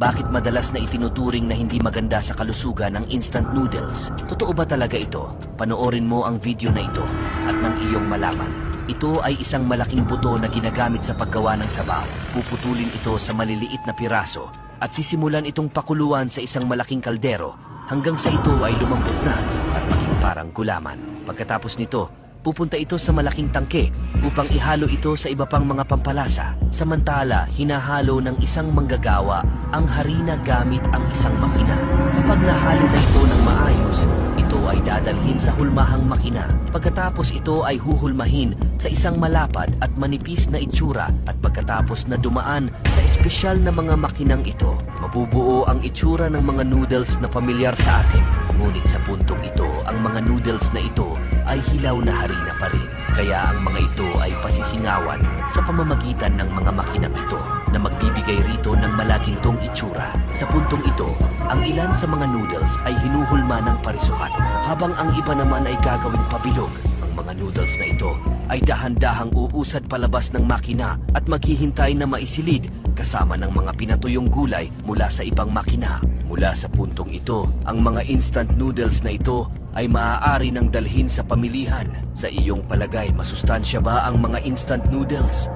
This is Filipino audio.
Bakit madalas na itinuturing na hindi maganda sa kalusugan ang instant noodles? Totoo ba talaga ito? Panoorin mo ang video na ito at nang iyong malaman. Ito ay isang malaking buto na ginagamit sa paggawa ng sabaw. Puputulin ito sa maliliit na piraso at sisimulan itong pakuluan sa isang malaking kaldero hanggang sa ito ay lumambot na at maging parang gulaman. Pagkatapos nito, pupunta ito sa malaking tangke upang ihalo ito sa iba pang mga pampalasa. Samantala, hinahalo ng isang manggagawa ang harina gamit ang isang makina. Kapag nahalo na ito ng maayos, ito ay dadalhin sa hulmahang makina. Pagkatapos ito ay huhulmahin sa isang malapad at manipis na itsura at pagkatapos na dumaan sa espesyal na mga makinang ito, mabubuo ang itsura ng mga noodles na pamilyar sa atin. Ngunit sa puntong ito, ang mga noodles na ito ay hilaw na harina pa rin. Kaya ang mga ito ay pasisingawan sa pamamagitan ng mga makinang ito na magbibigay rito ng malagintong itsura. Sa puntong ito, ang ilan sa mga noodles ay hinuhulma ng parisukat, habang ang iba naman ay gagawing pabilog. Ang mga noodles na ito ay dahan-dahang uusad palabas ng makina at maghihintay na maisilid kasama ng mga pinatuyong gulay mula sa ibang makina. Mula sa puntong ito, ang mga instant noodles na ito ay maaari nang dalhin sa pamilihan. Sa iyong palagay, masustansya ba ang mga instant noodles?